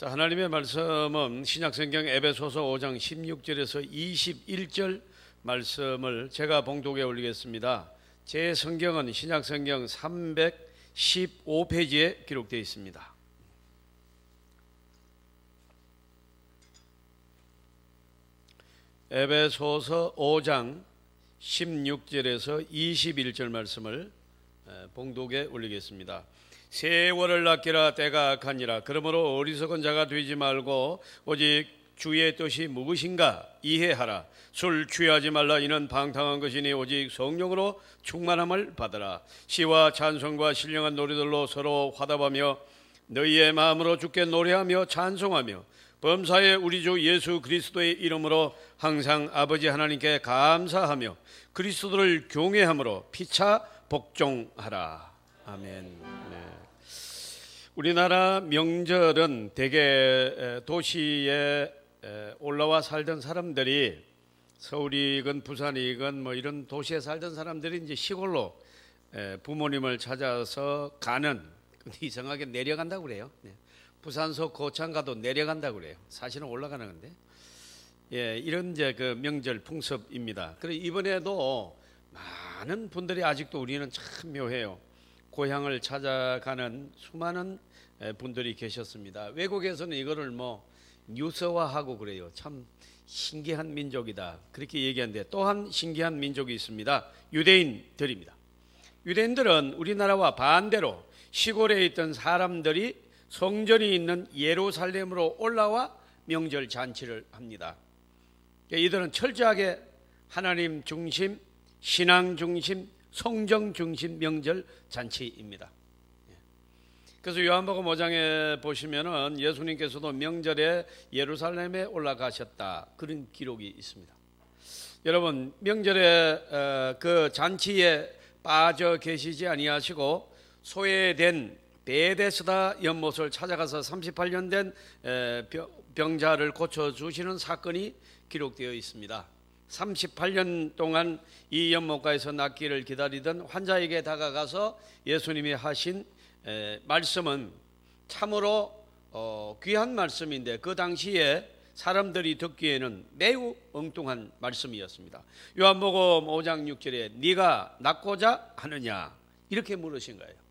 자, 하나님의 말씀은 신약성경 에베소서 5장 16절에서 21절 말씀을 제가 봉독에 올리겠습니다. 제 성경은 신약성경 315페이지에 기록되어 있습니다. 에베소서 5장 16절에서 21절 말씀을 봉독에 올리겠습니다. 세월을 아끼라 때가 악하니라. 그러므로 어리석은 자가 되지 말고 오직 주의 뜻이 무엇인가 이해하라. 술 취하지 말라. 이는 방탕한 것이니 오직 성령으로 충만함을 받으라. 시와 찬송과 신령한 노래들로 서로 화답하며 너희의 마음으로 주께 노래하며 찬송하며 범사에 우리 주 예수 그리스도의 이름으로 항상 아버지 하나님께 감사하며 그리스도를 경외함으로 피차 복종하라. 아멘. 우리나라 명절은 대개 도시에 올라와 살던 사람들이 서울이건 부산이건 뭐 이런 도시에 살던 사람들이 이제 시골로 부모님을 찾아서 가는, 이상하게 내려간다고 그래요. 부산서 고창 가도 내려간다고 그래요. 사실은 올라가는 건데, 이런 이제 그 명절 풍습입니다. 그래 이번에도 많은 분들이 아직도 우리는 참 묘해요. 고향을 찾아가는 수많은 분들이 계셨습니다. 외국에서는 이거를 뭐 뉴스화하고 그래요. 참 신기한 민족이다 그렇게 얘기하는데, 또한 신기한 민족이 있습니다. 유대인들입니다. 유대인들은 우리나라와 반대로 시골에 있던 사람들이 성전이 있는 예루살렘으로 올라와 명절 잔치를 합니다. 이들은 철저하게 하나님 중심, 신앙 중심, 성정 중심 명절 잔치입니다. 그래서 요한복음 5장에 보시면은 예수님께서도 명절에 예루살렘에 올라가셨다 그런 기록이 있습니다. 여러분, 명절에 그 잔치에 빠져 계시지 아니하시고 소외된 베데스다 연못을 찾아가서 38년 된 병자를 고쳐주시는 사건이 기록되어 있습니다. 38년 동안 이 연못가에서 낫기를 기다리던 환자에게 다가가서 예수님이 하신 말씀은 참으로 귀한 말씀인데, 그 당시에 사람들이 듣기에는 매우 엉뚱한 말씀이었습니다. 요한복음 5장 6절에 네가 낫고자 하느냐 이렇게 물으신 거예요.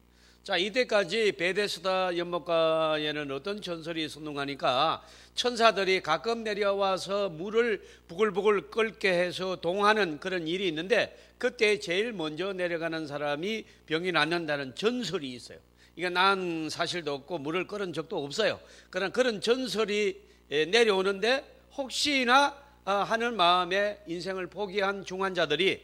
자, 이때까지 베데스다 연못가에는 어떤 전설이 있었는가, 천사들이 가끔 내려와서 물을 부글부글 끓게 해서 동하는 그런 일이 있는데, 그때 제일 먼저 내려가는 사람이 병이 낫는다는 전설이 있어요. 이게 난 사실도 없고 물을 끓은 적도 없어요. 그러나 그런 전설이 내려오는데, 혹시나 하는 마음에 인생을 포기한 중환자들이,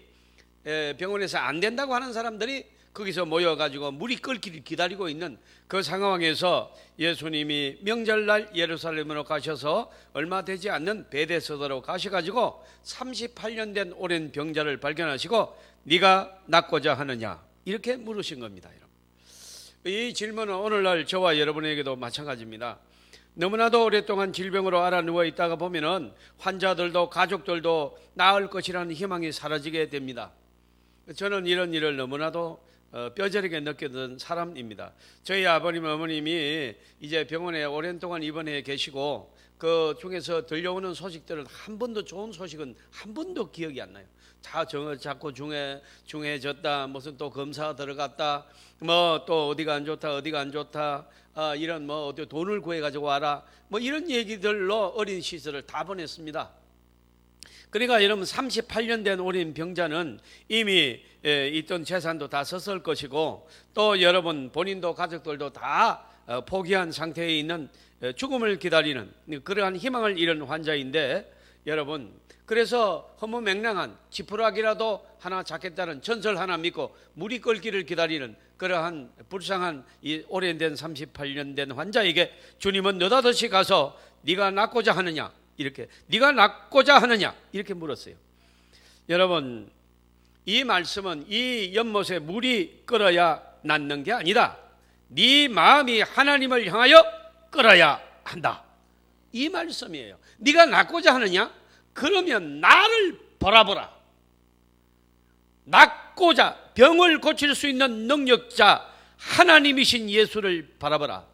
병원에서 안 된다고 하는 사람들이 거기서 모여가지고 물이 끓기를 기다리고 있는 그 상황에서 예수님이 명절날 예루살렘으로 가셔서 얼마 되지 않는 베데스다로 가셔가지고 38년 된 오랜 병자를 발견하시고 네가 낫고자 하느냐 이렇게 물으신 겁니다. 이 질문은 오늘날 저와 여러분에게도 마찬가지입니다. 너무나도 오랫동안 질병으로 앓아 누워 있다가 보면은 환자들도 가족들도 나을 것이라는 희망이 사라지게 됩니다. 저는 이런 일을 너무나도 뼈저리게 느꼈던 사람입니다. 저희 아버님 어머님이 이제 병원에 오랜 동안 입원해 계시고, 그 중에서 들려오는 소식들은 한 번도 좋은 소식은 한 번도 기억이 안 나요. 자꾸 중해졌다, 무슨 또 검사 들어갔다, 뭐 또 어디가 안 좋다, 이런 뭐 어디 돈을 구해 가지고 와라, 뭐 이런 얘기들로 어린 시절을 다 보냈습니다. 그러니까 여러분, 38년 된 오랜 병자는 이미 있던 재산도 다 썼을 것이고, 또 여러분 본인도 가족들도 다 포기한 상태에 있는, 죽음을 기다리는 그러한 희망을 잃은 환자인데, 여러분 그래서 허무맹랑한 지푸라기라도 하나 잡겠다는 전설 하나 믿고 물이 끓기를 기다리는 그러한 불쌍한 이 오래된 38년 된 환자에게 주님은 느닷없이 가서 네가 낫고자 하느냐 이렇게, 네가 낫고자 하느냐 이렇게 물었어요. 여러분, 이 말씀은 이 연못에 물이 끓어야 낫는 게 아니다. 네 마음이 하나님을 향하여 끓어야 한다, 이 말씀이에요. 네가 낫고자 하느냐? 그러면 나를 바라보라. 낫고자, 병을 고칠 수 있는 능력자 하나님이신 예수를 바라보라.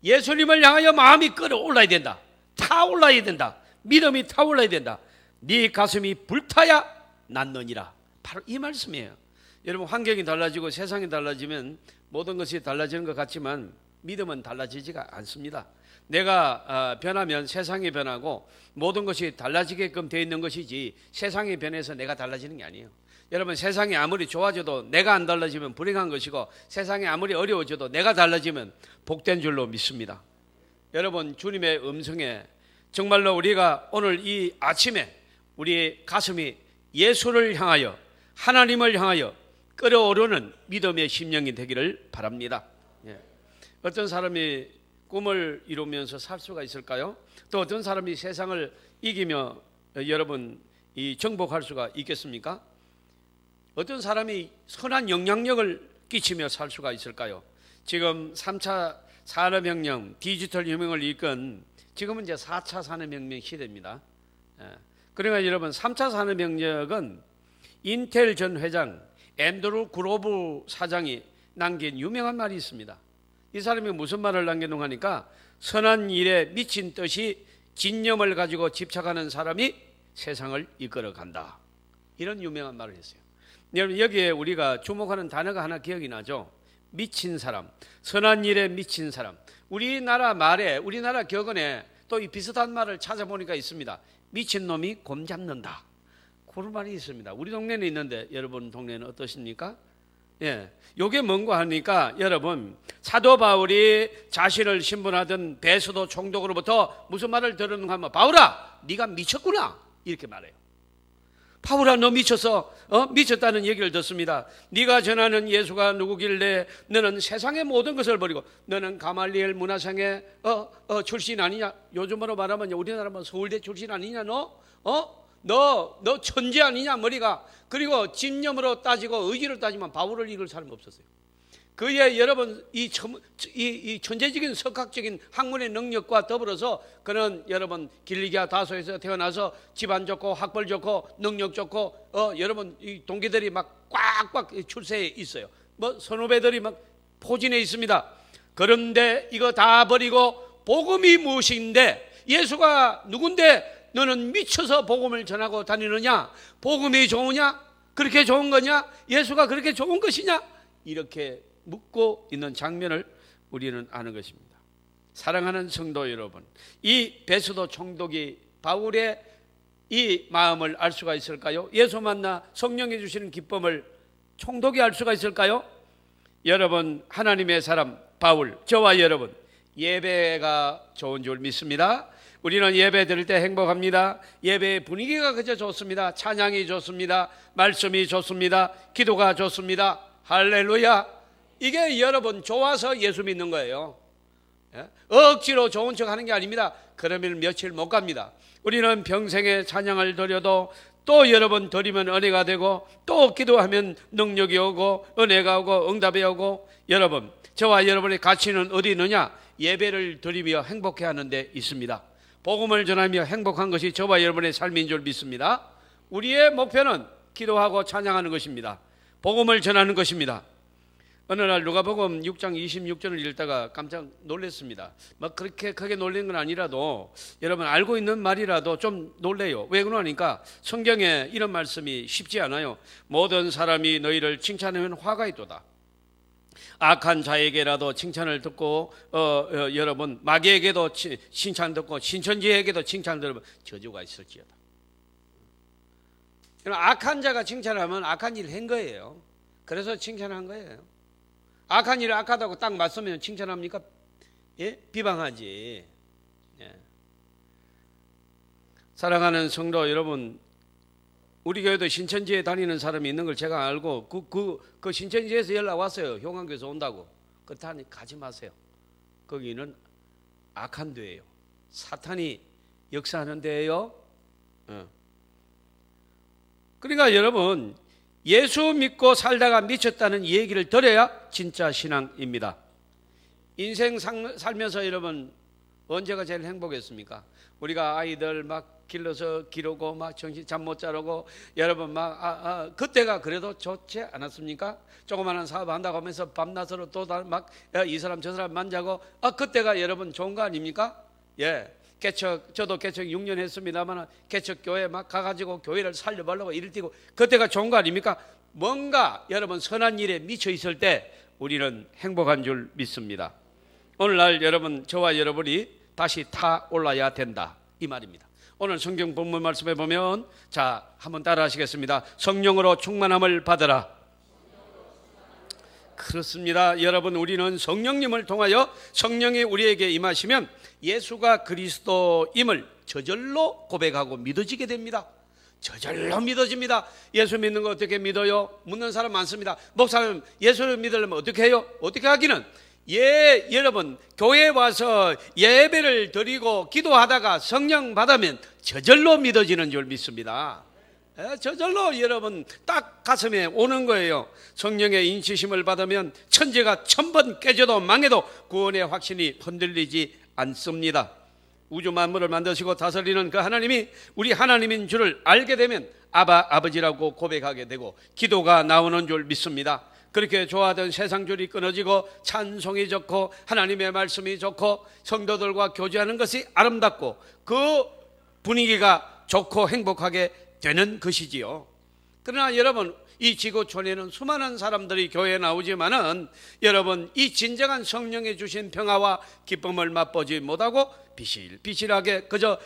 예수님을 향하여 마음이 끌어올라야 된다. 타올라야 된다. 믿음이 타올라야 된다. 네 가슴이 불타야 낫느니라. 바로 이 말씀이에요. 여러분, 환경이 달라지고 세상이 달라지면 모든 것이 달라지는 것 같지만 믿음은 달라지지가 않습니다. 내가 변하면 세상이 변하고 모든 것이 달라지게끔 되어 있는 것이지 세상이 변해서 내가 달라지는 게 아니에요. 여러분, 세상이 아무리 좋아져도 내가 안 달라지면 불행한 것이고, 세상이 아무리 어려워져도 내가 달라지면 복된 줄로 믿습니다. 여러분, 주님의 음성에 정말로 우리가 오늘 이 아침에 우리 가슴이 예수를 향하여, 하나님을 향하여 끓어오르는 믿음의 심령이 되기를 바랍니다. 어떤 사람이 꿈을 이루면서 살 수가 있을까요? 또 어떤 사람이 세상을 이기며 여러분 정복할 수가 있겠습니까? 어떤 사람이 선한 영향력을 끼치며 살 수가 있을까요? 지금 3차 산업혁명, 디지털 혁명을 이끈 지금은 이제 4차 산업혁명 시대입니다. 그러니까 여러분, 3차 산업혁명은 인텔 전 회장 앤드루 그로브 사장이 남긴 유명한 말이 있습니다. 이 사람이 무슨 말을 남겨놓은 하니까, 선한 일에 미친 뜻이 진념을 가지고 집착하는 사람이 세상을 이끌어간다. 이런 유명한 말을 했어요. 여러분, 여기에 우리가 주목하는 단어가 하나 기억이 나죠? 미친 사람, 선한 일에 미친 사람. 우리나라 말에, 우리나라 격언에 또 이 비슷한 말을 찾아보니까 있습니다. 미친 놈이 곰 잡는다. 그런 말이 있습니다. 우리 동네는 있는데 여러분 동네는 어떠십니까? 요게 뭔가 하니까 여러분, 사도 바울이 자신을 신분하던 베소도 총독으로부터 무슨 말을 들었는가 하면, 바울아, 네가 미쳤구나, 이렇게 말해요. 바울아, 너 미쳤어? 미쳤다는 얘기를 듣습니다. 네가 전하는 예수가 누구길래 너는 세상의 모든 것을 버리고, 너는 가말리엘 문화상의 출신 아니냐? 요즘으로 말하면 우리나라 서울대 출신 아니냐? 너 천재 아니냐, 머리가. 그리고 집념으로 따지고 의지로 따지면 바울을 이길 사람이 없었어요. 그의 여러분 이 천재적인 석학적인 학문의 능력과 더불어서 그는 여러분 길리기아 다소에서 태어나서 집안 좋고 학벌 좋고 능력 좋고 여러분 이 동기들이 막 꽉꽉 출세해 있어요. 뭐 선후배들이 막 포진해 있습니다. 그런데 이거 다 버리고 복음이 무엇인데, 예수가 누군데 너는 미쳐서 복음을 전하고 다니느냐? 복음이 좋으냐? 그렇게 좋은 거냐? 예수가 그렇게 좋은 것이냐? 이렇게 묻고 있는 장면을 우리는 아는 것입니다. 사랑하는 성도 여러분, 이 베소도 총독이 바울의 이 마음을 알 수가 있을까요? 예수 만나 성령이 주시는 기쁨을 총독이 알 수가 있을까요? 여러분, 하나님의 사람 바울, 저와 여러분, 예배가 좋은 줄 믿습니다. 우리는 예배 드릴 때 행복합니다. 예배의 분위기가 그저 좋습니다. 찬양이 좋습니다. 말씀이 좋습니다. 기도가 좋습니다. 할렐루야. 이게 여러분 좋아서 예수 믿는 거예요. 억지로 좋은 척 하는 게 아닙니다. 그러면 며칠 못 갑니다. 우리는 평생에 찬양을 드려도 또 여러분 드리면 은혜가 되고, 또 기도하면 능력이 오고 은혜가 오고 응답이 오고, 여러분, 저와 여러분의 가치는 어디 있느냐? 예배를 드리며 행복해하는 데 있습니다. 복음을 전하며 행복한 것이 저와 여러분의 삶인 줄 믿습니다. 우리의 목표는 기도하고 찬양하는 것입니다. 복음을 전하는 것입니다. 어느 날 누가복음 6장 26절을 읽다가 깜짝 놀랐습니다. 막 그렇게 크게 놀란 건 아니라도 여러분 알고 있는 말이라도 좀 놀래요. 왜 그러니까 성경에 이런 말씀이 쉽지 않아요. 모든 사람이 너희를 칭찬하면 화가 있도다. 악한 자에게라도 칭찬을 듣고 여러분 마귀에게도 칭찬 듣고 신천지에게도 칭찬 들으면 저주가 있을지어다. 악한 자가 칭찬하면 악한 일을 한 거예요. 그래서 칭찬한 거예요. 악한 일을 악하다고 딱 맞서면 칭찬합니까? 예? 비방하지. 예. 사랑하는 성도 여러분, 우리 교회도 신천지에 다니는 사람이 있는 걸 제가 알고 그 신천지에서 연락 왔어요. 효강교에서 온다고. 그렇다니 가지 마세요. 거기는 악한 데예요. 사탄이 역사하는 데예요. 그러니까 여러분, 예수 믿고 살다가 미쳤다는 얘기를 들어야 진짜 신앙입니다. 인생 살면서 여러분 언제가 제일 행복했습니까? 우리가 아이들 막 길러서 기르고 막 정신 잠 못 자라고 여러분 막 그때가 그래도 좋지 않았습니까? 조그마한 사업 한다고 하면서 밤낮으로 또 막 이 사람 저 사람 만지고 그때가 여러분 좋은 거 아닙니까? 예. 저도 개척 6년 했습니다만 개척 교회 막 가가지고 교회를 살려보려고 일을 뛰고 그때가 좋은 거 아닙니까? 뭔가 여러분 선한 일에 미쳐 있을 때 우리는 행복한 줄 믿습니다. 오늘날 여러분 저와 여러분이 다시 타 올라야 된다 이 말입니다. 오늘 성경 본문 말씀에 보면 자 한번 따라 하시겠습니다. 성령으로 충만함을 받으라. 그렇습니다. 여러분 우리는 성령님을 통하여 성령이 우리에게 임하시면 예수가 그리스도임을 저절로 고백하고 믿어지게 됩니다. 저절로 믿어집니다. 예수 믿는 거 어떻게 믿어요? 묻는 사람 많습니다. 목사님 예수를 믿으려면 어떻게 해요? 어떻게 하기는 여러분 교회에 와서 예배를 드리고 기도하다가 성령 받으면 저절로 믿어지는 줄 믿습니다. 저절로 여러분 딱 가슴에 오는 거예요. 성령의 인치심을 받으면 천재가 1000번 깨져도 망해도 구원의 확신이 흔들리지 않습니다. 우주 만물을 만드시고 다스리는 그 하나님이 우리 하나님인 줄을 알게 되면 아버지라고 고백하게 되고 기도가 나오는 줄 믿습니다. 그렇게 좋아하던 세상 줄이 끊어지고 찬송이 좋고 하나님의 말씀이 좋고 성도들과 교제하는 것이 아름답고 그 분위기가 좋고 행복하게 되는 것이지요. 그러나 여러분 이 지구촌에는 수많은 사람들이 교회에 나오지만은 여러분 이 진정한 성령이 주신 평화와 기쁨을 맛보지 못하고 비실비실하게 그저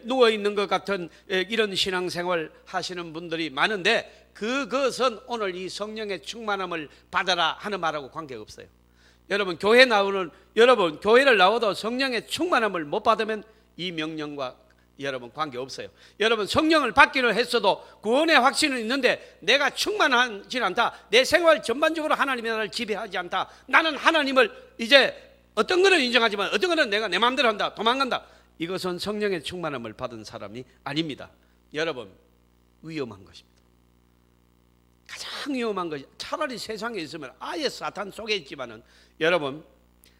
누워있는 것 같은 이런 신앙생활 하시는 분들이 많은데 그것은 오늘 이 성령의 충만함을 받아라 하는 말하고 관계없어요. 여러분 교회를 나와도 성령의 충만함을 못 받으면 이 명령과 여러분 관계없어요. 여러분 성령을 받기는 했어도 구원의 확신은 있는데 내가 충만하지 않다. 내 생활 전반적으로 하나님이 나를 지배하지 않다. 나는 하나님을 이제 어떤 거는 인정하지만 어떤 거는 내가 내 마음대로 한다. 도망간다. 이것은 성령의 충만함을 받은 사람이 아닙니다. 여러분 위험한 것입니다. 가장 위험한 것이 차라리 세상에 있으면 아예 사탄 속에 있지만은 여러분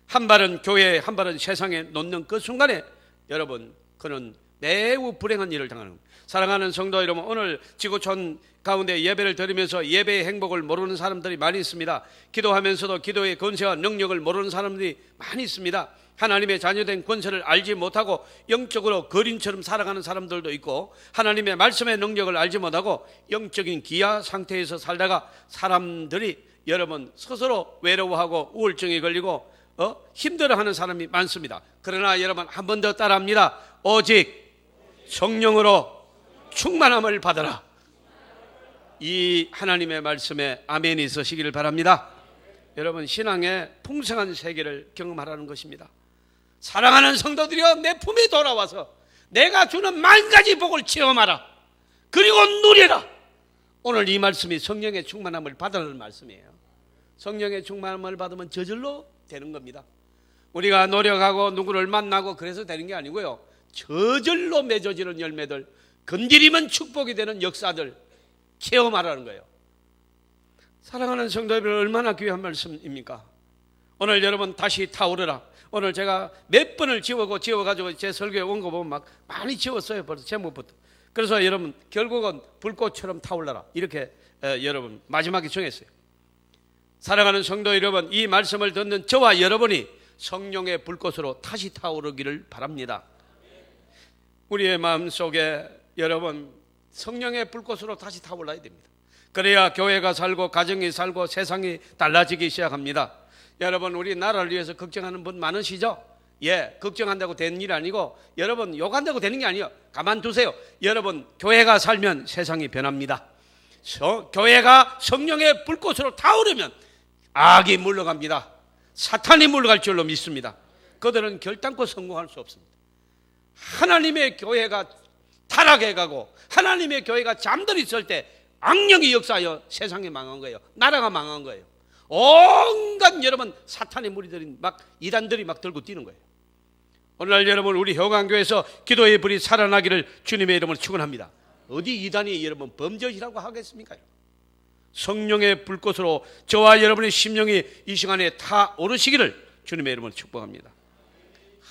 한 발은 교회에 한 발은 세상에 놓는 그 순간에 여러분 그는 매우 불행한 일을 당하는 겁니다. 사랑하는 성도 여러분 오늘 지구촌 가운데 예배를 드리면서 예배의 행복을 모르는 사람들이 많이 있습니다. 기도하면서도 기도의 권세와 능력을 모르는 사람들이 많이 있습니다. 하나님의 자녀된 권세를 알지 못하고 영적으로 거린처럼 살아가는 사람들도 있고 하나님의 말씀의 능력을 알지 못하고 영적인 기아 상태에서 살다가 사람들이 여러분 스스로 외로워하고 우울증에 걸리고 힘들어하는 사람이 많습니다. 그러나 여러분 한 번 더 따라합니다. 오직 성령으로 충만함을 받아라. 이 하나님의 말씀에 아멘이 있으시기를 바랍니다. 여러분 신앙의 풍성한 세계를 경험하라는 것입니다. 사랑하는 성도들이여 내 품에 돌아와서 내가 주는 만 가지 복을 체험하라. 그리고 누리라. 오늘 이 말씀이 성령의 충만함을 받으라는 말씀이에요. 성령의 충만함을 받으면 저절로 되는 겁니다. 우리가 노력하고 누구를 만나고 그래서 되는 게 아니고요. 저절로 맺어지는 열매들, 건드리면 축복이 되는 역사들 체험하라는 거예요. 사랑하는 성도 여러분 얼마나 귀한 말씀입니까? 오늘 여러분 다시 타오르라. 오늘 제가 몇 번을 지워가지고 제 설교에 온 거 보면 막 많이 지웠어요. 벌써 제목부터. 그래서 여러분 결국은 불꽃처럼 타올라라 이렇게 여러분 마지막에 정했어요. 사랑하는 성도 여러분 이 말씀을 듣는 저와 여러분이 성령의 불꽃으로 다시 타오르기를 바랍니다. 우리의 마음속에 여러분 성령의 불꽃으로 다시 타올라야 됩니다. 그래야 교회가 살고 가정이 살고 세상이 달라지기 시작합니다. 여러분 우리 나라를 위해서 걱정하는 분 많으시죠? 예, 걱정한다고 되는 일 아니고 여러분 욕한다고 되는 게 아니에요. 가만두세요. 여러분 교회가 살면 세상이 변합니다. 교회가 성령의 불꽃으로 타오르면 악이 물러갑니다. 사탄이 물러갈 줄로 믿습니다. 그들은 결단코 성공할 수 없습니다. 하나님의 교회가 타락해가고 하나님의 교회가 잠들어 있을 때 악령이 역사하여 세상이 망한 거예요. 나라가 망한 거예요. 온갖 여러분 사탄의 무리들이 막 이단들이 막 들고 뛰는 거예요. 오늘날 여러분 우리 효강교회에서 기도의 불이 살아나기를 주님의 이름으로 축원합니다. 어디 이단이 여러분 범죄이라고 하겠습니까? 성령의 불꽃으로 저와 여러분의 심령이 이 시간에 타오르시기를 주님의 이름으로 축복합니다.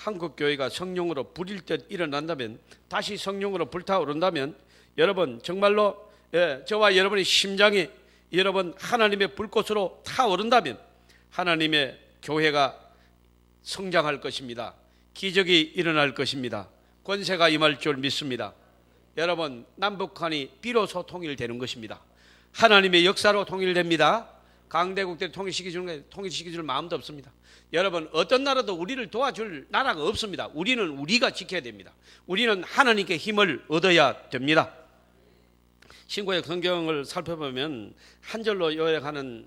한국 교회가 성령으로 불일 듯 일어난다면, 다시 성령으로 불타오른다면, 여러분 정말로 저와 여러분의 심장이 여러분 하나님의 불꽃으로 타오른다면 하나님의 교회가 성장할 것입니다. 기적이 일어날 것입니다. 권세가 임할 줄 믿습니다. 여러분, 남북한이 비로소 통일되는 것입니다. 하나님의 역사로 통일됩니다. 강대국들이 통일시켜 줄 마음도 없습니다. 여러분, 어떤 나라도 우리를 도와줄 나라가 없습니다. 우리는 우리가 지켜야 됩니다. 우리는 하나님께 힘을 얻어야 됩니다. 신구약 성경을 살펴보면 한 절로 요약하는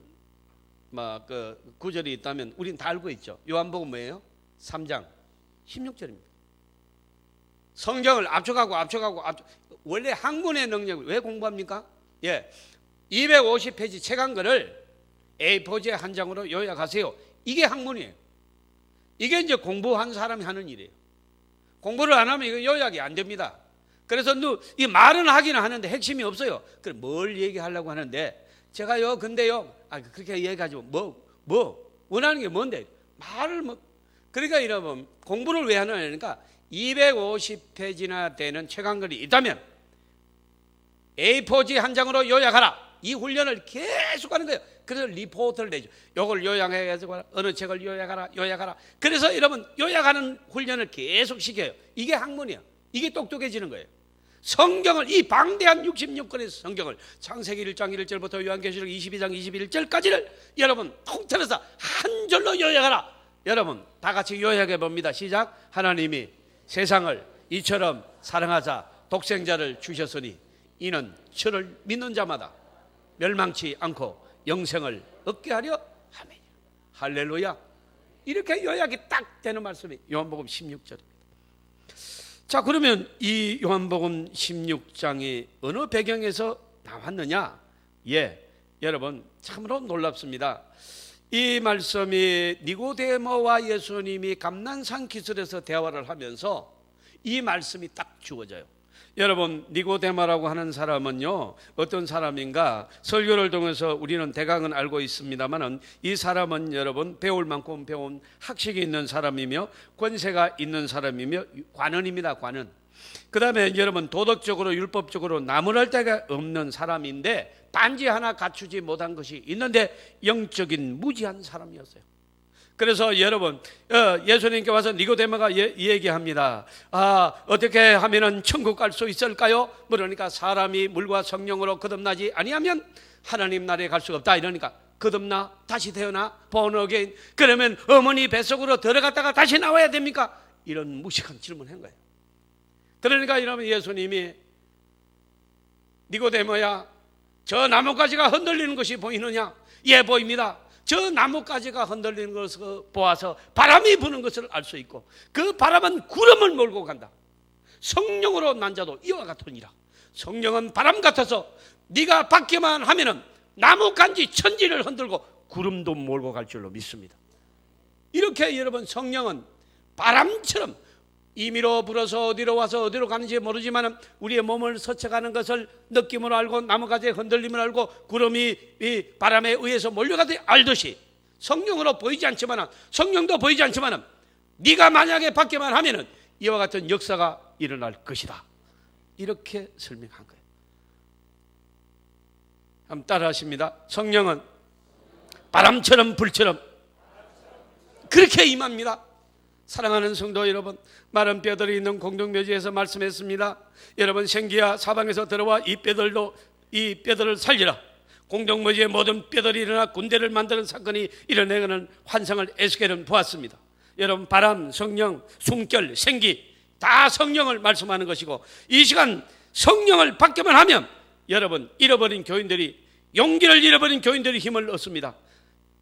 그 구절이 있다면 우리는 다 알고 있죠. 요한복음 뭐예요? 3장 16절입니다. 성경을 압축하고 원래 학문의 능력을 왜 공부합니까? 250페이지 책 한 권을 A4지 한 장으로 요약하세요. 이게 학문이에요. 이게 이제 공부한 사람이 하는 일이에요. 공부를 안 하면 이거 요약이 안 됩니다. 그래서 이 말은 하기는 하는데 핵심이 없어요. 그럼 뭘 얘기하려고 하는데 제가요 근데요 그렇게 얘기하지 뭐 원하는 게 뭔데 말을 그러니까 이러면 공부를 왜 하느냐니까 250페이지나 되는 책 한 권이 있다면 A4지 한 장으로 요약하라. 이 훈련을 계속 하는 거예요. 그래서 리포트를 내죠. 요걸 요약해가지고 어느 책을 요약하라. 그래서 여러분 요약하는 훈련을 계속 시켜요. 이게 학문이야. 이게 똑똑해지는 거예요. 성경을 이 방대한 66권의 성경을 창세기 1장 1절부터 요한계시록 22장 21절까지를 여러분 통틀어서 한 절로 요약하라. 여러분 다 같이 요약해 봅니다. 시작. 하나님이 세상을 이처럼 사랑하사 독생자를 주셨으니 이는 저를 믿는 자마다 멸망치 않고 영생을 얻게 하려 하매. 할렐루야. 이렇게 요약이 딱 되는 말씀이 요한복음 16절입니다. 자, 그러면 이 요한복음 16장이 어느 배경에서 나왔느냐? 여러분 참으로 놀랍습니다. 이 말씀이 니고데모와 예수님이 감난산 기술에서 대화를 하면서 이 말씀이 딱 주어져요. 여러분 니고데모라고 하는 사람은요 어떤 사람인가? 설교를 통해서 우리는 대강은 알고 있습니다만 이 사람은 여러분 배울 만큼 배운 학식이 있는 사람이며 권세가 있는 사람이며 관원입니다. 관원. 그 다음에 여러분 도덕적으로 율법적으로 나무랄 데가 없는 사람인데 단지 하나 갖추지 못한 것이 있는데 영적인 무지한 사람이었어요. 그래서 여러분 예수님께 와서 니고데모가 얘기합니다. 어떻게 하면은 천국 갈 수 있을까요? 그러니까 사람이 물과 성령으로 거듭나지 아니하면 하나님 나라에 갈 수가 없다. 이러니까 거듭나 다시 태어나 born again. 그러면 어머니 뱃속으로 들어갔다가 다시 나와야 됩니까? 이런 무식한 질문을 한 거예요. 그러니까 여러분 예수님이 니고데모야 저 나뭇가지가 흔들리는 것이 보이느냐? 예, 보입니다. 저 나뭇가지가 흔들리는 것을 보아서 바람이 부는 것을 알 수 있고 그 바람은 구름을 몰고 간다. 성령으로 난 자도 이와 같으니라. 성령은 바람 같아서 네가 받기만 하면은 나뭇가지 천지를 흔들고 구름도 몰고 갈 줄로 믿습니다. 이렇게 여러분 성령은 바람처럼 임의로 불어서 어디로 와서 어디로 가는지 모르지만 우리의 몸을 스쳐가는 것을 느낌으로 알고 나뭇가지의 흔들림을 알고 구름이 이 바람에 의해서 몰려가듯이 알듯이 성령으로 보이지 않지만 성령도 보이지 않지만 네가 만약에 받기만 하면은 이와 같은 역사가 일어날 것이다. 이렇게 설명한 거예요. 한번 따라 하십니다. 성령은 바람처럼 불처럼 그렇게 임합니다. 사랑하는 성도 여러분, 마른 뼈들이 있는 공동묘지에서 말씀했습니다. 여러분 생기야 사방에서 들어와 이 뼈들을 살리라. 공동묘지의 모든 뼈들이 일어나 군대를 만드는 사건이 일어나는 환상을 에스겔은 보았습니다. 여러분 바람, 성령, 숨결, 생기 다 성령을 말씀하는 것이고 이 시간 성령을 받기만 하면 여러분 잃어버린 교인들이 용기를 잃어버린 교인들이 힘을 얻습니다.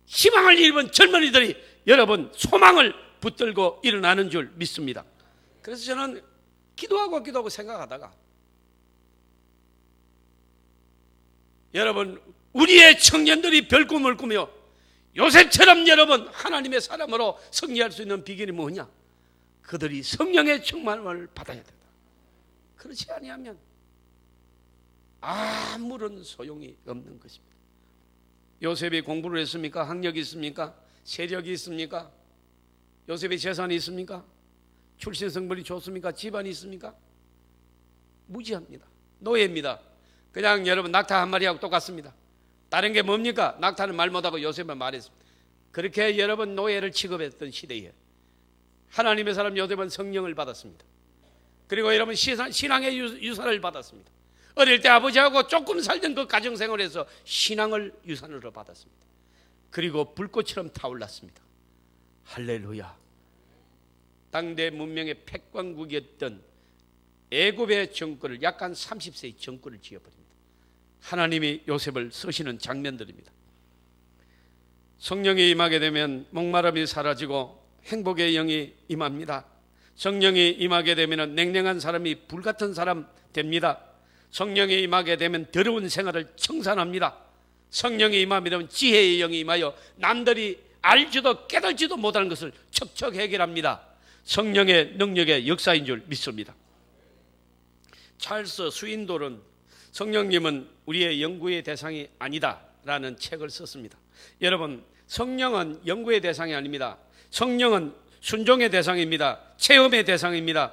희망을 잃어버린 젊은이들이 여러분 소망을 붙들고 일어나는 줄 믿습니다. 그래서 저는 기도하고 생각하다가 여러분 우리의 청년들이 별꿈을 꾸며 요셉처럼 여러분 하나님의 사람으로 승리할 수 있는 비결이 뭐냐? 그들이 성령의 충만을 받아야 된다. 그렇지 아니하면 아무런 소용이 없는 것입니다. 요셉이 공부를 했습니까? 학력이 있습니까? 세력이 있습니까? 요셉의 재산이 있습니까? 출신 성분이 좋습니까? 집안이 있습니까? 무지합니다. 노예입니다. 그냥 여러분 낙타 한 마리하고 똑같습니다. 다른 게 뭡니까? 낙타는 말 못하고 요셉은 말했습니다. 그렇게 여러분 노예를 취급했던 시대에 하나님의 사람 요셉은 성령을 받았습니다. 그리고 여러분 신앙의 유산을 받았습니다. 어릴 때 아버지하고 조금 살던 그 가정생활에서 신앙을 유산으로 받았습니다. 그리고 불꽃처럼 타올랐습니다. 할렐루야. 당대 문명의 패권국이었던 애굽의 정권을 약 한 30세의 정권을 지어버립니다. 하나님이 요셉을 쓰시는 장면들입니다. 성령이 임하게 되면 목마름이 사라지고 행복의 영이 임합니다. 성령이 임하게 되면 냉랭한 사람이 불같은 사람 됩니다. 성령이 임하게 되면 더러운 생활을 청산합니다. 성령이 임하면 지혜의 영이 임하여 남들이 알지도 깨달지도 못하는 것을 척척 해결합니다. 성령의 능력의 역사인 줄 믿습니다. 찰스 스윈돌은 성령님은 우리의 연구의 대상이 아니다라는 책을 썼습니다. 여러분, 성령은 연구의 대상이 아닙니다. 성령은 순종의 대상입니다. 체험의 대상입니다.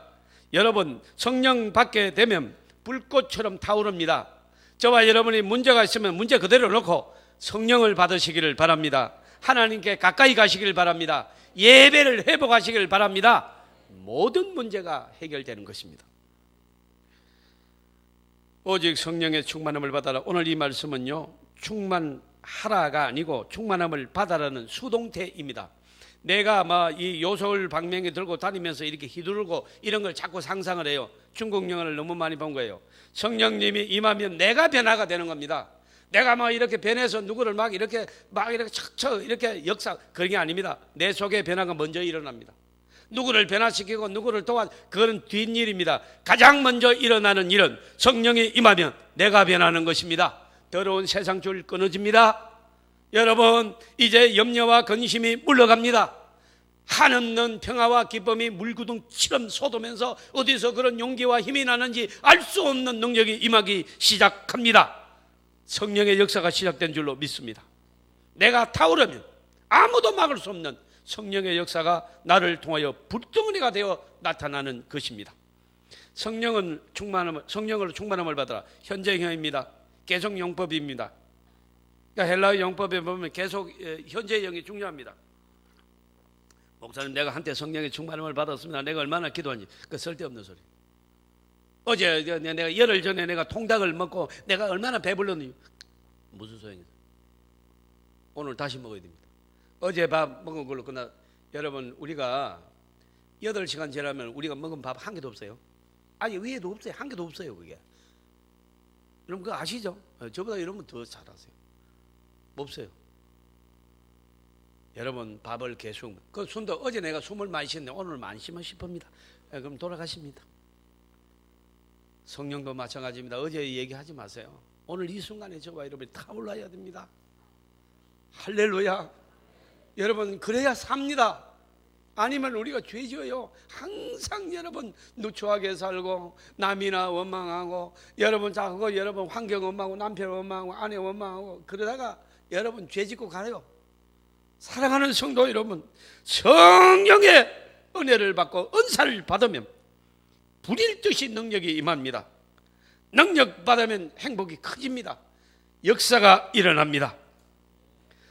여러분, 성령 받게 되면 불꽃처럼 타오릅니다. 저와 여러분이 문제가 있으면 문제 그대로 놓고 성령을 받으시기를 바랍니다. 하나님께 가까이 가시기를 바랍니다. 예배를 회복하시기를 바랍니다. 모든 문제가 해결되는 것입니다. 오직 성령의 충만함을 받아라. 오늘 이 말씀은요, 충만하라가 아니고 충만함을 받아라는 수동태입니다. 내가 이 요소를 방맹이 들고 다니면서 이렇게 휘두르고 이런 걸 자꾸 상상을 해요. 중국 영화를 너무 많이 본 거예요. 성령님이 임하면 내가 변화가 되는 겁니다. 내가 이렇게 변해서 누구를 이렇게 척척 이렇게 역사, 그런 게 아닙니다. 내 속에 변화가 먼저 일어납니다. 누구를 변화시키고 누구를 그건 뒷일입니다. 가장 먼저 일어나는 일은 성령이 임하면 내가 변하는 것입니다. 더러운 세상 줄 끊어집니다. 여러분, 이제 염려와 근심이 물러갑니다. 한없는 평화와 기쁨이 물구덩이처럼 솟으면서 어디서 그런 용기와 힘이 나는지 알 수 없는 능력이 임하기 시작합니다. 성령의 역사가 시작된 줄로 믿습니다. 내가 타오르면 아무도 막을 수 없는 성령의 역사가 나를 통하여 불덩어리가 되어 나타나는 것입니다. 성령으로 충만함을 받아라. 현재형입니다. 계속용법입니다. 그러니까 헬라어 용법에 보면 계속 현재형이 중요합니다. 목사님, 내가 한때 성령의 충만함을 받았습니다. 내가 얼마나 기도하는지. 그 쓸데없는 소리. 어제 내가 열흘 전에 내가 통닭을 먹고 내가 얼마나 배불렀는지. 무슨 소용이야. 오늘 다시 먹어야 됩니다. 어제 밥 먹은 걸로 끝나. 여러분, 우리가 8시간 지나면 우리가 먹은 밥 한 개도 없어요. 아니, 위에도 없어요. 한 개도 없어요. 그게. 여러분 그거 아시죠? 저보다 여러분 더 잘 아세요. 없어요. 여러분, 밥을 계속 그 순도 어제 내가 숨을 많이 쉬었는데 오늘 많이 쉬면 싶습니다. 그럼 돌아가십니다. 성령도 마찬가지입니다. 어제 얘기하지 마세요. 오늘 이 순간에 저와 여러분이 타올라야 됩니다. 할렐루야. 여러분, 그래야 삽니다. 아니면 우리가 죄 지어요. 항상 여러분 누추하게 살고 남이나 원망하고 여러분 자꾸 여러분 환경 원망하고 남편 원망하고 아내 원망하고 그러다가 여러분 죄 짓고 가요. 사랑하는 성도 여러분, 성령의 은혜를 받고 은사를 받으면 불일 듯이 능력이 임합니다. 능력 받으면 행복이 커집니다. 역사가 일어납니다.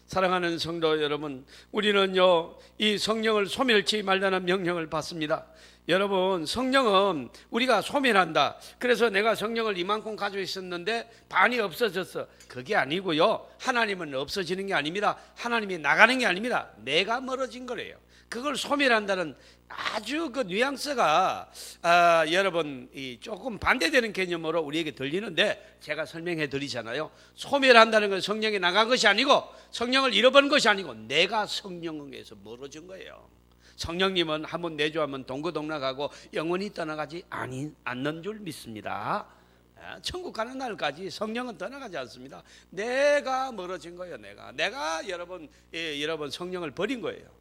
사랑하는 성도 여러분, 우리는요 이 성령을 소멸치 말라는 명령을 받습니다. 여러분, 성령은 우리가 소멸한다. 그래서 내가 성령을 이만큼 가지고 있었는데 반이 없어졌어. 그게 아니고요, 하나님은 없어지는 게 아닙니다. 하나님이 나가는 게 아닙니다. 내가 멀어진 거래요. 그걸 소멸한다는 아주 그 뉘앙스가 여러분 조금 반대되는 개념으로 우리에게 들리는데 제가 설명해 드리잖아요. 소멸한다는 건 성령이 나간 것이 아니고 성령을 잃어버린 것이 아니고 내가 성령에서 멀어진 거예요. 성령님은 한번 내주하면 동거동락하고 영원히 떠나가지 않는 줄 믿습니다. 천국 가는 날까지 성령은 떠나가지 않습니다. 내가 멀어진 거예요. 내가 여러분 성령을 버린 거예요.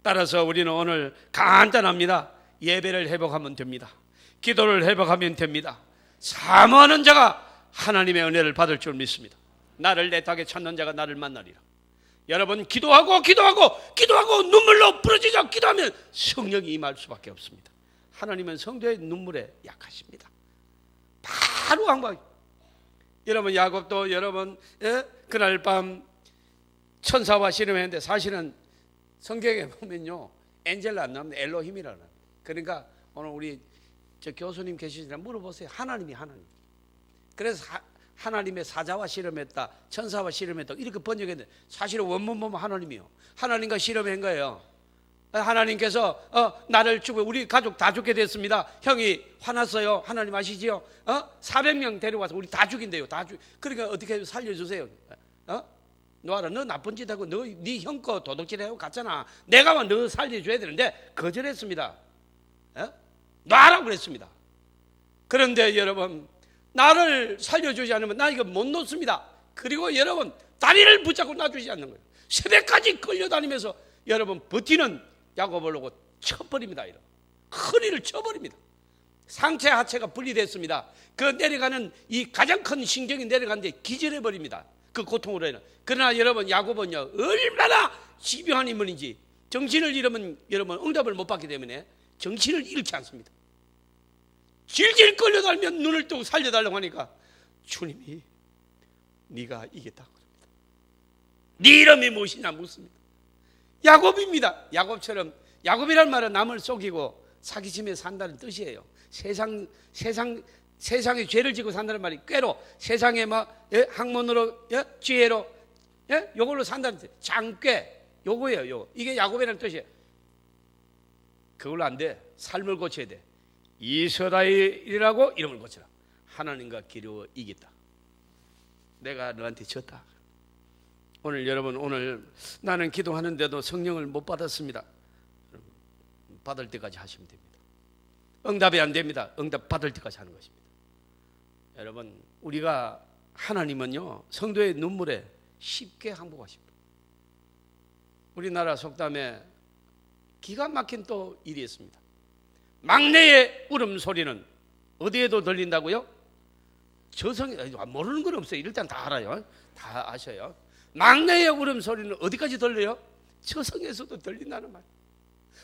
따라서 우리는 오늘 간단합니다. 예배를 회복하면 됩니다. 기도를 회복하면 됩니다. 사모하는 자가 하나님의 은혜를 받을 줄 믿습니다. 나를 애타게 찾는 자가 나를 만나리라. 여러분, 기도하고 눈물로 부러지자 기도하면 성령이 임할 수밖에 없습니다. 하나님은 성도의 눈물에 약하십니다. 바로 항복. 여러분 야곱도 여러분 그날 밤 천사와 씨름했는데 사실은 성경에 보면요 엔젤라 안 나옵니다. 엘로힘이라는. 그러니까 오늘 우리 저 교수님 계시지나 물어보세요. 하나님. 그래서 하나님의 사자와 씨름했다, 천사와 씨름했다 이렇게 번역했는데 사실은 원문 보면 하나님이요. 하나님과 씨름한 거예요. 하나님께서 나를 죽고 우리 가족 다 죽게 됐습니다. 형이 화났어요. 하나님 아시지요? 400명 데려와서 우리 다 죽인대요. 그러니까 어떻게 살려주세요. 너아라 너 나쁜 짓 하고 네 형 거 도둑질하고 갔잖아. 내가 너 살려줘야 되는데 거절했습니다. 놔라고 그랬습니다. 그런데 여러분 나를 살려주지 않으면 나 이거 못 놓습니다. 그리고 여러분 다리를 붙잡고 놔주지 않는 거예요. 새벽까지 끌려다니면서 여러분 버티는 야곱을 보고 쳐버립니다. 이런 허리를 쳐버립니다. 상체 하체가 분리됐습니다. 그 내려가는 이 가장 큰 신경이 내려가는데 기절해버립니다. 그 고통으로 인해. 그러나 여러분 야곱은요 얼마나 집요한 인물인지 정신을 잃으면 여러분 응답을 못 받기 때문에 정신을 잃지 않습니다. 질질 끌려다니면 눈을 뜨고 살려달라고 하니까 주님이 네가 이겼다고 합니다. 네 이름이 무엇이냐 묻습니다. 야곱입니다. 야곱처럼 야곱이란 말은 남을 속이고 사기치며 산다는 뜻이에요. 세상에 죄를 지고 산다는 말이 꾀로 세상에 막 학문으로 지혜로 요걸로 산다는 뜻. 장꾀 요거예요. 요거. 이게 야곱이라는 뜻이에요. 그걸로 안 돼. 삶을 고쳐야 돼. 이스라엘이라고 이름을 고쳐라. 하나님과 기르워 이겼다. 내가 너한테 졌다. 오늘 여러분 오늘 나는 기도하는데도 성령을 못 받았습니다. 받을 때까지 하시면 됩니다. 응답이 안 됩니다. 응답 받을 때까지 하는 것입니다. 여러분 우리가 하나님은요 성도의 눈물에 쉽게 항복하십니다. 우리나라 속담에 기가 막힌 또 일이 있습니다. 막내의 울음소리는 어디에도 들린다고요? 저성에 모르는 건 없어요. 일단 다 알아요. 다 아셔요. 막내의 울음소리는 어디까지 들려요? 저성에서도 들린다는 말.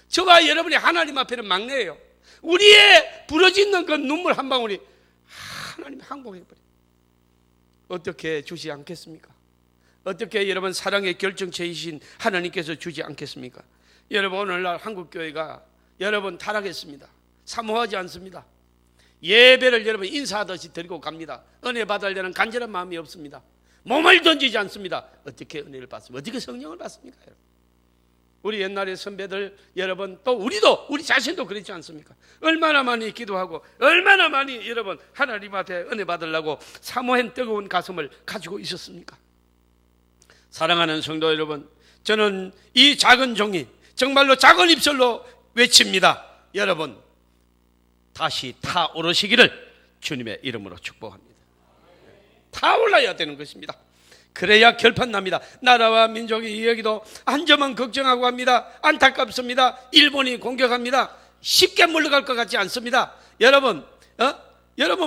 저와 여러분이 하나님 앞에는 막내예요. 우리의 부러지는 그 눈물 한 방울이 하나님 항복해버려요. 어떻게 주지 않겠습니까? 어떻게 여러분 사랑의 결정체이신 하나님께서 주지 않겠습니까? 여러분 오늘날 한국교회가 여러분 타락했습니다. 사모하지 않습니다. 예배를 여러분 인사하듯이 드리고 갑니다. 은혜 받으려는 간절한 마음이 없습니다. 몸을 던지지 않습니다. 어떻게 은혜를 받습니까? 어떻게 성령을 받습니까? 여러분? 우리 옛날의 선배들 여러분 또 우리도 우리 자신도 그렇지 않습니까? 얼마나 많이 기도하고 얼마나 많이 여러분 하나님 앞에 은혜 받으려고 사모한 뜨거운 가슴을 가지고 있었습니까? 사랑하는 성도 여러분, 저는 이 작은 종이 정말로 작은 입술로 외칩니다. 여러분 다시 타오르시기를 주님의 이름으로 축복합니다. 타올라야 되는 것입니다. 그래야 결판 납니다. 나라와 민족이 여기도 한 점만 걱정하고 합니다. 안타깝습니다. 일본이 공격합니다. 쉽게 물러갈 것 같지 않습니다. 여러분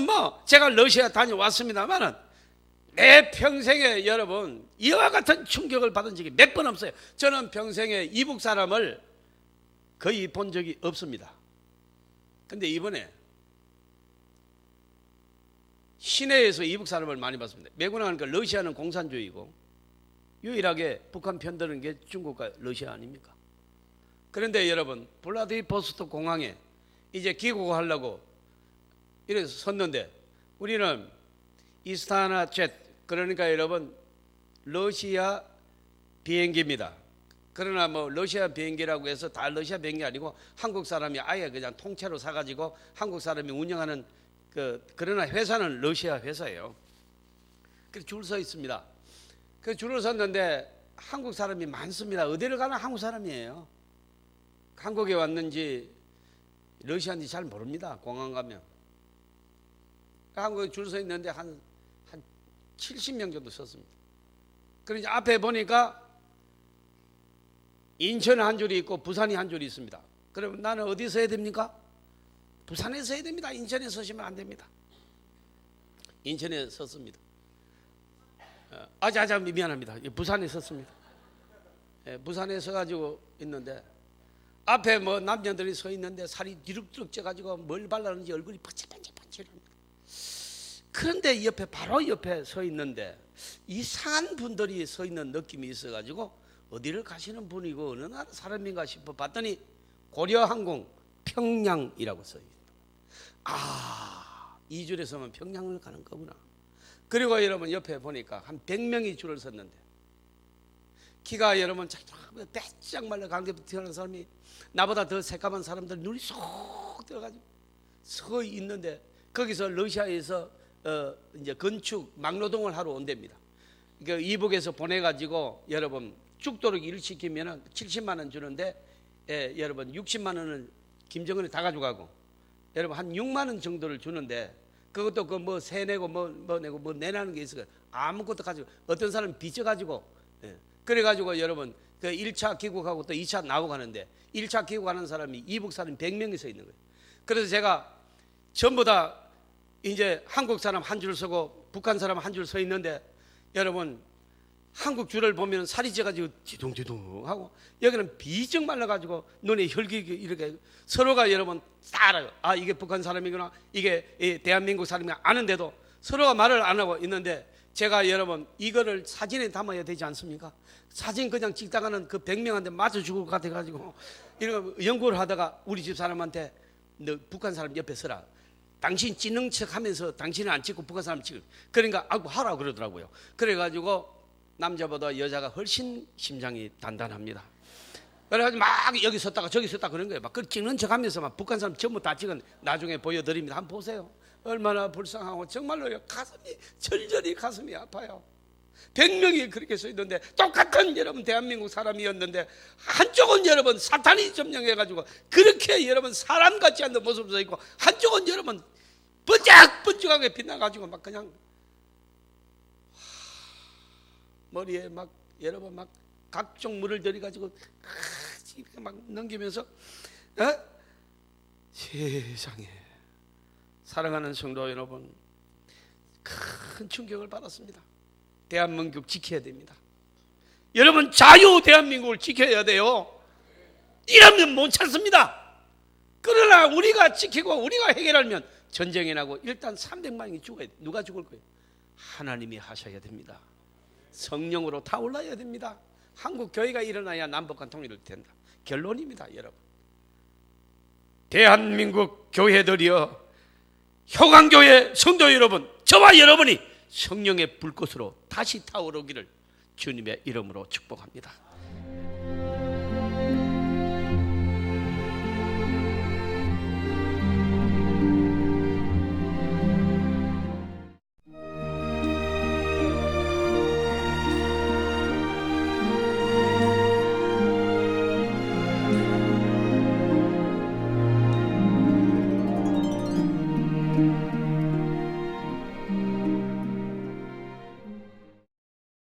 뭐 제가 러시아 다녀왔습니다만은 내 평생에 여러분 이와 같은 충격을 받은 적이 몇 번 없어요. 저는 평생에 이북 사람을 거의 본 적이 없습니다. 근데 이번에 시내에서 이북 사람을 많이 봤습니다. 매구나 하니까 러시아는 공산주의고 유일하게 북한 편드는 게 중국과 러시아 아닙니까? 그런데 여러분 블라디보스토크 공항에 이제 귀국하려고 이래서 섰는데 우리는 이스타나 젯 그러니까 여러분 러시아 비행기입니다. 그러나 뭐 러시아 비행기라고 해서 다 러시아 비행기 아니고 한국 사람이 아예 그냥 통째로 사가지고 한국 사람이 운영하는 그러나 회사는 러시아 회사예요. 그래서 줄 서 있습니다. 그 줄을 섰는데 한국 사람이 많습니다. 어디를 가나 한국 사람이에요. 한국에 왔는지 러시아인지 잘 모릅니다. 공항 가면. 한국에 줄 서 있는데 한 70명 정도 섰습니다. 그러니까 앞에 보니까 인천 한 줄이 있고 부산이 한 줄이 있습니다. 그러면 나는 어디서 해야 됩니까? 부산에서 해야 됩니다. 인천에 서시면 안 됩니다. 인천에 섰습니다. 미안합니다. 부산에 섰습니다. 부산에 서가지고 있는데 앞에 뭐 남자들이 서 있는데 살이 뒤룩뒤룩 쪄가지고 뭘 발랐는지 얼굴이 번질번질합니다. 그런데 옆에 바로 옆에 서 있는데 이상한 분들이 서 있는 느낌이 있어가지고 어디를 가시는 분이고 어느 나라 사람인가 싶어 봤더니 고려항공 평양이라고 써 있습니다. 아, 이 줄에 서면 평양을 가는 거구나. 그리고 여러분 옆에 보니까 한 100명이 줄을 섰는데 키가 여러분 빼짝 말라 강대부터 태어난 사람이 나보다 더 새까만 사람들 눈이 쏙 들어가지고 서 있는데 거기서 러시아에서 이제 건축 막노동을 하러 온답니다. 그러니까 이북에서 보내가지고 여러분 죽도록 일을 시키면은 70만 원 주는데 여러분 60만 원을 김정은이 다 가져가고 여러분 한 6만 원 정도를 주는데 그것도 그 뭐 세내고 뭐 내고 뭐 내라는 게 있어요. 아무것도 가지고 어떤 사람은 빚져가지고 그래가지고 여러분 그 1차 귀국하고 또 2차 나오고 하는데 1차 귀국하는 사람이 이북 사람 100명이 서 있는 거예요. 그래서 제가 전부 다 이제 한국 사람 한 줄 서고 북한 사람 한 줄 서 있는데 여러분 한국 줄을 보면 살이 쪄가지고 뒤둥뒤둥 하고 여기는 비쩍 말라가지고 눈에 혈기 이렇게 서로가 여러분 다 알아요. 아, 이게 북한 사람이구나, 이게 대한민국 사람이구나 아는데도 서로가 말을 안 하고 있는데 제가 여러분 이거를 사진에 담아야 되지 않습니까? 사진 그냥 찍다가는 그 100명한테 맞아 죽을 것 같아가지고 이런 연구를 하다가 우리 집 사람한테 너 북한 사람 옆에 서라. 당신 찍는 척 하면서 당신은 안 찍고 북한 사람 찍을. 그러니까 아이고 하라고 그러더라고요. 그래가지고 남자보다 여자가 훨씬 심장이 단단합니다. 그래가지고 막 여기 섰다가 저기 섰다가 그런 거예요. 막 그 찍는 척 하면서 막 북한 사람 전부 다 찍은 나중에 보여드립니다. 한번 보세요. 얼마나 불쌍하고 정말로요. 가슴이 절절히 가슴이 아파요. 100명이 그렇게 서 있는데 똑같은 여러분 대한민국 사람이었는데 한쪽은 여러분 사탄이 점령해가지고 그렇게 여러분 사람 같지 않는 모습으로 서 있고 한쪽은 여러분 번쩍번쩍하게 빛나가지고 막 그냥 머리에 막 여러분 막 각종 물을 들이가지고 이렇게 막 넘기면서 세상에 사랑하는 성도 여러분 큰 충격을 받았습니다. 대한민국 지켜야 됩니다. 여러분 자유 대한민국을 지켜야 돼요. 이러면 못 찾습니다. 그러나 우리가 지키고 우리가 해결하면 전쟁이 나고 일단 300만이 죽어야 돼. 누가 죽을 거예요? 하나님이 하셔야 됩니다. 성령으로 타올라야 됩니다. 한국 교회가 일어나야 남북한 통일이 된다. 결론입니다. 여러분 대한민국 교회들이여, 효강교회 성도 여러분, 저와 여러분이 성령의 불꽃으로 다시 타오르기를 주님의 이름으로 축복합니다.